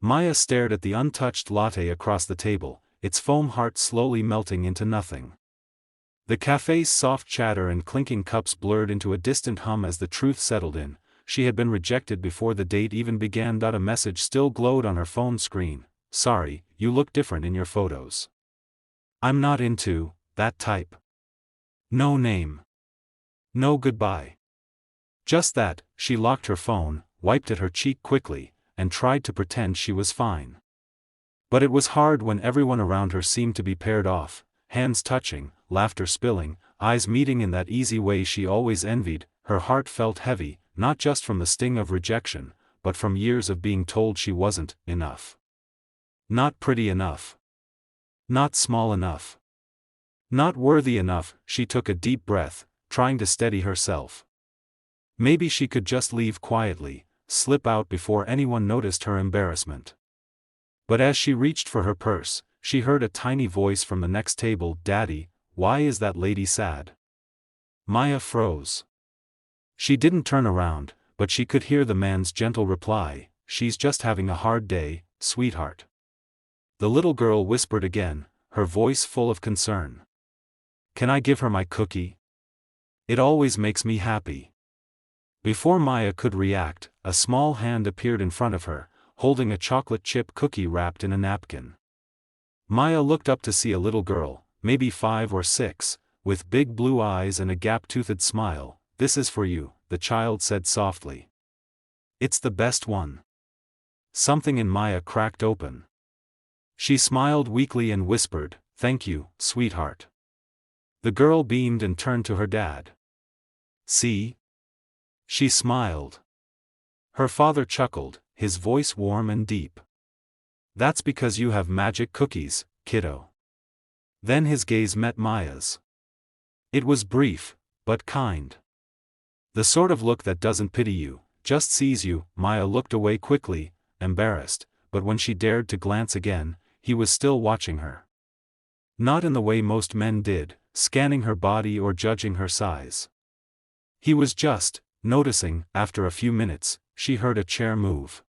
Maya stared at the untouched latte across the table, its foam heart slowly melting into nothing. The cafe's soft chatter and clinking cups blurred into a distant hum as the truth settled in. She had been rejected before the date even began. A message still glowed on her phone screen. Sorry, you look different in your photos. I'm not into that type. No name. No goodbye. Just that. She locked her phone, wiped at her cheek quickly, and tried to pretend she was fine. But it was hard when everyone around her seemed to be paired off, hands touching, laughter spilling, eyes meeting in that easy way she always envied. Her heart felt heavy, not just from the sting of rejection, but from years of being told she wasn't enough. Not pretty enough. Not small enough. Not worthy enough. She took a deep breath, trying to steady herself. Maybe she could just leave quietly, slip out before anyone noticed her embarrassment. But as she reached for her purse, she heard a tiny voice from the next table. Daddy, why is that lady sad? Maya froze. She didn't turn around, but she could hear the man's gentle reply, she's just having a hard day, sweetheart. The little girl whispered again, her voice full of concern. Can I give her my cookie? It always makes me happy. Before Maya could react, a small hand appeared in front of her, holding a chocolate chip cookie wrapped in a napkin. Maya looked up to see a little girl, maybe 5 or 6, with big blue eyes and a gap-toothed smile. This is for you, the child said softly. It's the best one. Something in Maya cracked open. She smiled weakly and whispered, thank you, sweetheart. The girl beamed and turned to her dad. See? She smiled. Her father chuckled, his voice warm and deep. That's because you have magic cookies, kiddo. Then his gaze met Maya's. It was brief, but kind. The sort of look that doesn't pity you, just sees you. Maya looked away quickly, embarrassed, but when she dared to glance again, he was still watching her. Not in the way most men did, scanning her body or judging her size. He was just noticing. After a few minutes, she heard a chair move.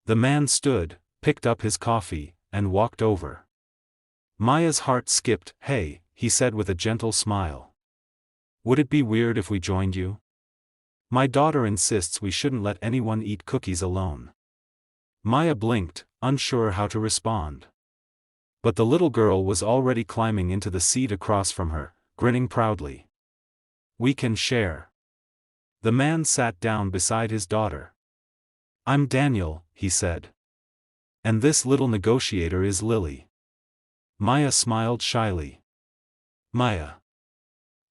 The man stood, picked up his coffee, and walked over. Maya's heart skipped. Hey, he said with a gentle smile. Would it be weird if we joined you? My daughter insists we shouldn't let anyone eat cookies alone. Maya blinked, unsure how to respond. But the little girl was already climbing into the seat across from her, grinning proudly. We can share. The man sat down beside his daughter. I'm Daniel, he said. And this little negotiator is Lily. Maya smiled shyly. Maya.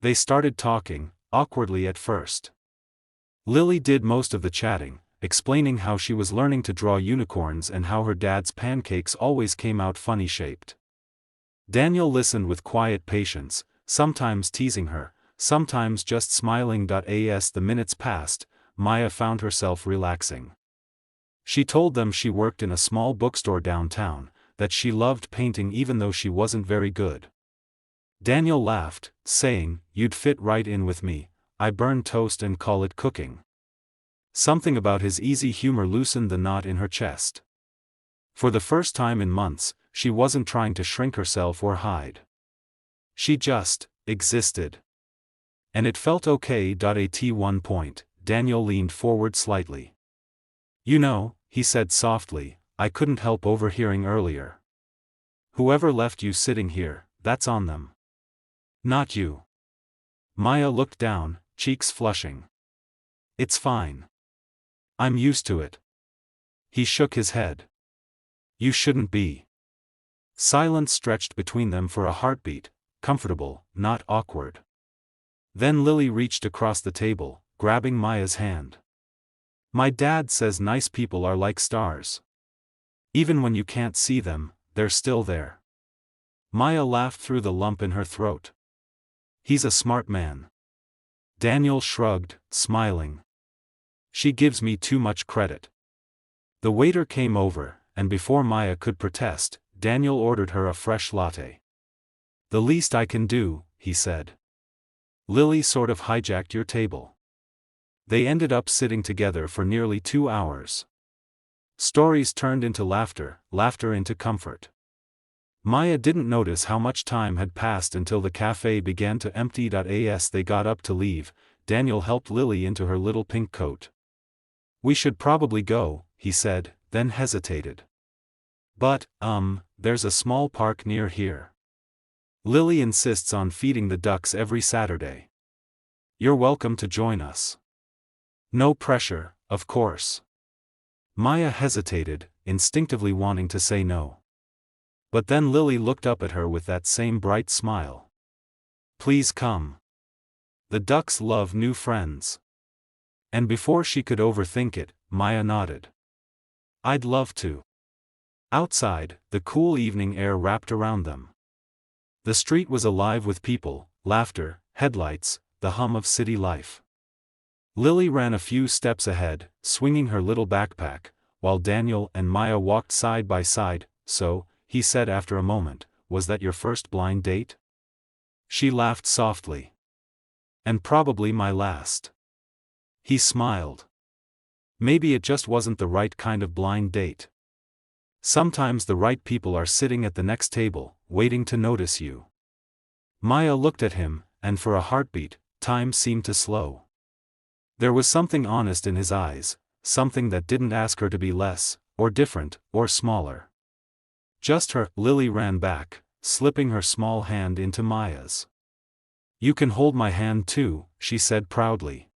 They started talking, awkwardly at first. Lily did most of the chatting, explaining how she was learning to draw unicorns and how her dad's pancakes always came out funny-shaped. Daniel listened with quiet patience, sometimes teasing her, sometimes just smiling. As the minutes passed, Maya found herself relaxing. She told them she worked in a small bookstore downtown, that she loved painting even though she wasn't very good. Daniel laughed, saying, you'd fit right in with me. I burn toast and call it cooking. Something about his easy humor loosened the knot in her chest. For the first time in months, she wasn't trying to shrink herself or hide. She just existed. And it felt okay. At one point, Daniel leaned forward slightly. You know, he said softly, I couldn't help overhearing earlier. Whoever left you sitting here, that's on them. Not you. Maya looked down, cheeks flushing. It's fine. I'm used to it. He shook his head. You shouldn't be. Silence stretched between them for a heartbeat, comfortable, not awkward. Then Lily reached across the table, grabbing Maya's hand. My dad says nice people are like stars. Even when you can't see them, they're still there. Maya laughed through the lump in her throat. He's a smart man. Daniel shrugged, smiling. She gives me too much credit. The waiter came over, and before Maya could protest, Daniel ordered her a fresh latte. The least I can do, he said. Lily sort of hijacked your table. They ended up sitting together for nearly 2 hours. Stories turned into laughter, laughter into comfort. Maya didn't notice how much time had passed until the cafe began to empty. As they got up to leave, Daniel helped Lily into her little pink coat. "We should probably go," he said, then hesitated. "But, there's a small park near here. Lily insists on feeding the ducks every Saturday. You're welcome to join us." "No pressure, of course." Maya hesitated, instinctively wanting to say no. But then Lily looked up at her with that same bright smile. "Please come. The ducks love new friends." And before she could overthink it, Maya nodded. "I'd love to." Outside, the cool evening air wrapped around them. The street was alive with people, laughter, headlights, the hum of city life. Lily ran a few steps ahead, swinging her little backpack, while Daniel and Maya walked side by side. "So," he said after a moment, "was that your first blind date?" She laughed softly. "And probably my last." He smiled. "Maybe it just wasn't the right kind of blind date. Sometimes the right people are sitting at the next table, waiting to notice you." Maya looked at him, and for a heartbeat, time seemed to slow. There was something honest in his eyes, something that didn't ask her to be less, or different, or smaller. Just her. Lily ran back, slipping her small hand into Maya's. "You can hold my hand too," she said proudly.